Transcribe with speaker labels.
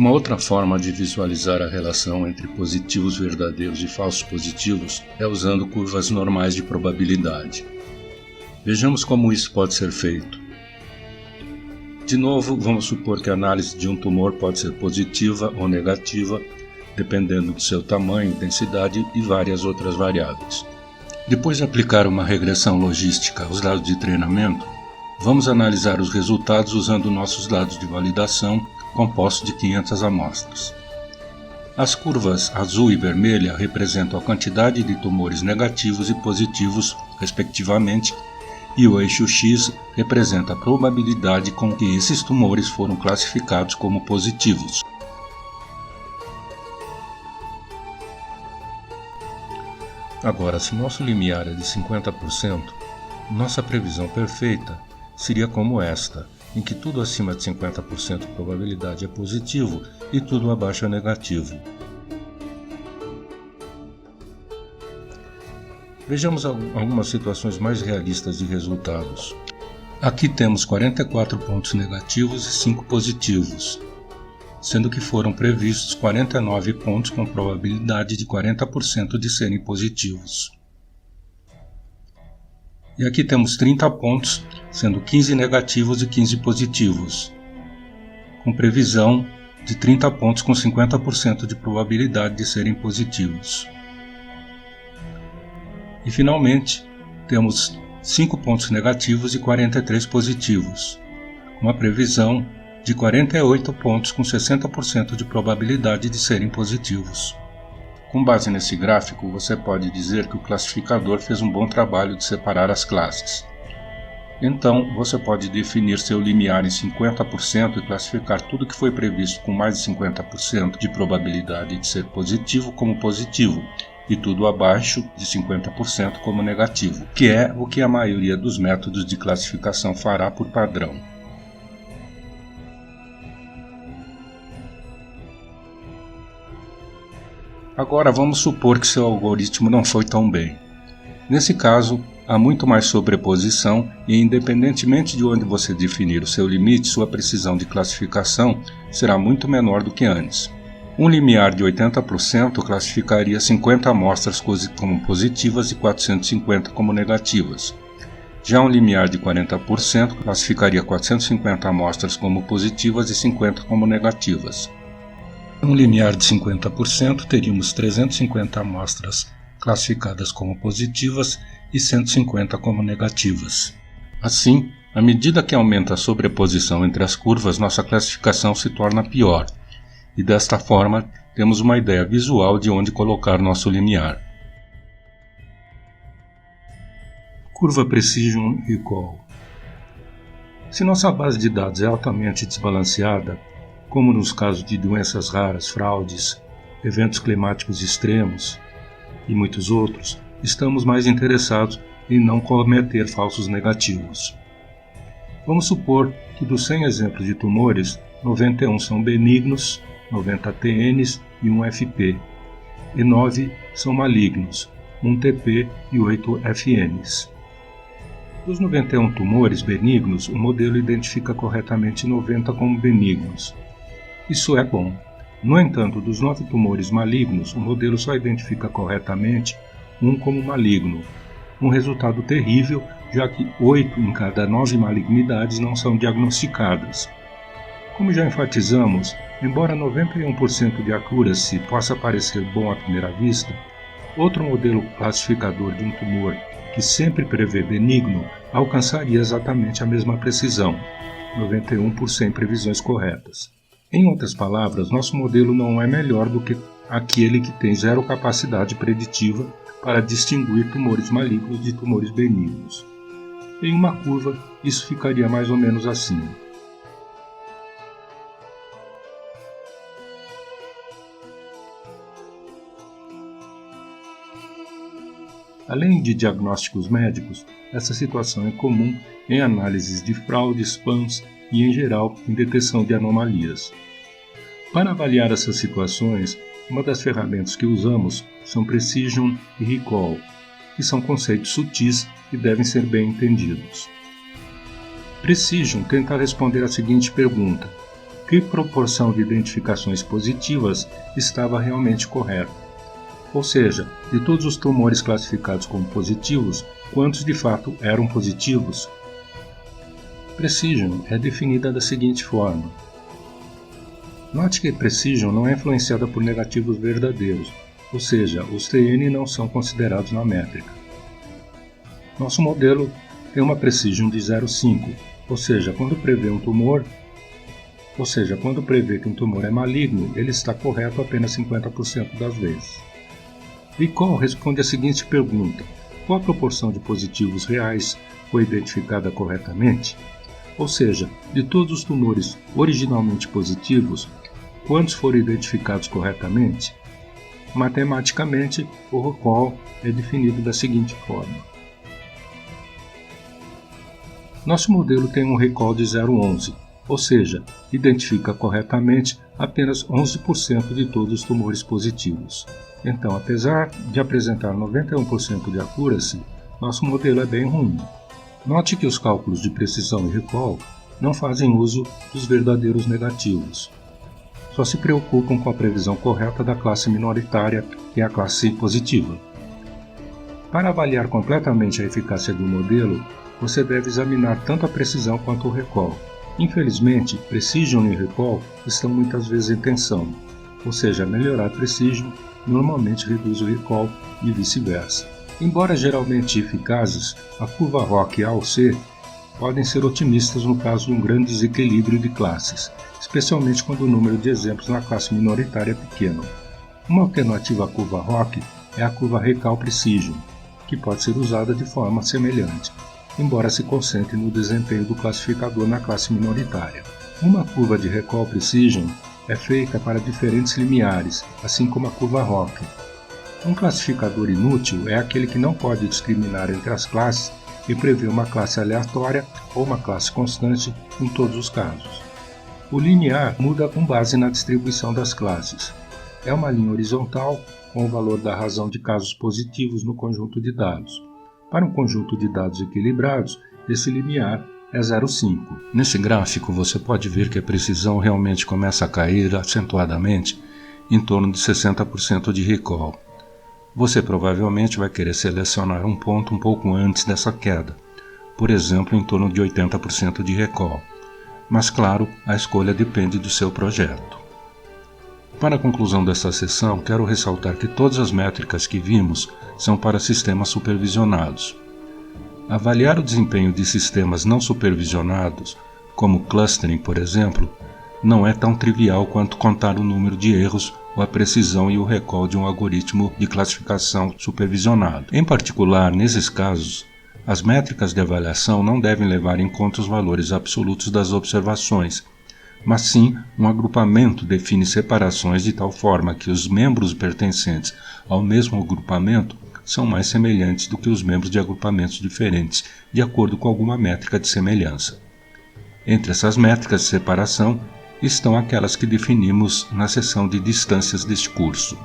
Speaker 1: Uma outra forma de visualizar a relação entre positivos verdadeiros e falsos positivos é usando curvas normais de probabilidade. Vejamos como isso pode ser feito. De novo, vamos supor que a análise de um tumor pode ser positiva ou negativa, dependendo do seu tamanho, densidade e várias outras variáveis. Depois de aplicar uma regressão logística aos dados de treinamento, vamos analisar os resultados usando nossos dados de validação compostos de 500 amostras. As curvas azul e vermelha representam a quantidade de tumores negativos e positivos, respectivamente, e o eixo X representa a probabilidade com que esses tumores foram classificados como positivos. Agora, se nosso limiar é de 50%, nossa previsão perfeita seria como esta, em que tudo acima de 50% de probabilidade é positivo e tudo abaixo é negativo. Vejamos algumas situações mais realistas de resultados. Aqui temos 44 pontos negativos e 5 positivos, sendo que foram previstos 49 pontos com probabilidade de 40% de serem positivos. E aqui temos 30 pontos, sendo 15 negativos e 15 positivos, com previsão de 30 pontos com 50% de probabilidade de serem positivos. E finalmente, temos 5 pontos negativos e 43 positivos, com uma previsão de 48 pontos com 60% de probabilidade de serem positivos. Com base nesse gráfico, você pode dizer que o classificador fez um bom trabalho de separar as classes. Então, você pode definir seu limiar em 50% e classificar tudo que foi previsto com mais de 50% de probabilidade de ser positivo como positivo, e tudo abaixo de 50% como negativo, que é o que a maioria dos métodos de classificação fará por padrão. Agora vamos supor que seu algoritmo não foi tão bem. Nesse caso, há muito mais sobreposição e, independentemente de onde você definir o seu limite, sua precisão de classificação será muito menor do que antes. Um limiar de 80% classificaria 50 amostras como positivas e 450 como negativas. Já um limiar de 40% classificaria 450 amostras como positivas e 50 como negativas. Um limiar de 50% teríamos 350 amostras classificadas como positivas e 150 como negativas. Assim, à medida que aumenta a sobreposição entre as curvas, nossa classificação se torna pior, e desta forma temos uma ideia visual de onde colocar nosso limiar. Curva Precision Recall. Se nossa base de dados é altamente desbalanceada, como nos casos de doenças raras, fraudes, eventos climáticos extremos e muitos outros, estamos mais interessados em não cometer falsos negativos. Vamos supor que dos 100 exemplos de tumores, 91 são benignos, 90 TNs e 1 FP, e 9 são malignos, 1 TP e 8 FNs. Dos 91 tumores benignos, o modelo identifica corretamente 90 como benignos. Isso é bom. No entanto, dos 9 tumores malignos, o modelo só identifica corretamente 1 como maligno. Um resultado terrível, já que 8 em cada 9 malignidades não são diagnosticadas. Como já enfatizamos, embora 91% de accuracy possa parecer bom à primeira vista, outro modelo classificador de um tumor que sempre prevê benigno alcançaria exatamente a mesma precisão, 91 por 100 previsões corretas. Em outras palavras, nosso modelo não é melhor do que aquele que tem zero capacidade preditiva para distinguir tumores malignos de tumores benignos. Em uma curva, isso ficaria mais ou menos assim. Além de diagnósticos médicos, essa situação é comum em análises de fraudes, spams e, em geral, em detecção de anomalias. Para avaliar essas situações, uma das ferramentas que usamos são Precision e Recall, que são conceitos sutis e devem ser bem entendidos. Precision tenta responder a seguinte pergunta: que proporção de identificações positivas estava realmente correta. Ou seja, de todos os tumores classificados como positivos, quantos de fato eram positivos? Precision é definida da seguinte forma. Note que Precision não é influenciada por negativos verdadeiros, ou seja, os TN não são considerados na métrica. Nosso modelo tem uma Precision de 0,5, ou seja, quando prevê que um tumor é maligno, ele está correto apenas 50% das vezes. Recall responde a seguinte pergunta: qual a proporção de positivos reais foi identificada corretamente? Ou seja, de todos os tumores originalmente positivos, quantos foram identificados corretamente? Matematicamente, o recall é definido da seguinte forma. Nosso modelo tem um recall de 0,11, ou seja, identifica corretamente apenas 11% de todos os tumores positivos. Então, apesar de apresentar 91% de accuracy, nosso modelo é bem ruim. Note que os cálculos de precisão e recall não fazem uso dos verdadeiros negativos. Só se preocupam com a previsão correta da classe minoritária, que é a classe positiva. Para avaliar completamente a eficácia de um modelo, você deve examinar tanto a precisão quanto o recall. Infelizmente, Precision e recall estão muitas vezes em tensão, ou seja, melhorar Precision normalmente reduz o recall e vice-versa. Embora geralmente eficazes, a curva ROC A ou C podem ser otimistas no caso de um grande desequilíbrio de classes, especialmente quando o número de exemplos na classe minoritária é pequeno. Uma alternativa à curva ROC é a curva Recall Precision, que pode ser usada de forma semelhante, embora se concentre no desempenho do classificador na classe minoritária. Uma curva de Recall Precision é feita para diferentes limiares, assim como a curva ROC. Um classificador inútil é aquele que não pode discriminar entre as classes e prevê uma classe aleatória ou uma classe constante em todos os casos. O linear muda com base na distribuição das classes. É uma linha horizontal com o valor da razão de casos positivos no conjunto de dados. Para um conjunto de dados equilibrados, esse limiar é 0,5. Nesse gráfico você pode ver que a precisão realmente começa a cair acentuadamente em torno de 60% de recall. Você provavelmente vai querer selecionar um ponto um pouco antes dessa queda, por exemplo, em torno de 80% de recall. Mas claro, a escolha depende do seu projeto. Para a conclusão dessa sessão, quero ressaltar que todas as métricas que vimos são para sistemas supervisionados. Avaliar o desempenho de sistemas não supervisionados, como clustering, por exemplo, não é tão trivial quanto contar o número de erros ou a precisão e o recall de um algoritmo de classificação supervisionado. Em particular, nesses casos, as métricas de avaliação não devem levar em conta os valores absolutos das observações, mas sim um agrupamento define separações de tal forma que os membros pertencentes ao mesmo agrupamento são mais semelhantes do que os membros de agrupamentos diferentes, de acordo com alguma métrica de semelhança. Entre essas métricas de separação estão aquelas que definimos na seção de distâncias deste curso.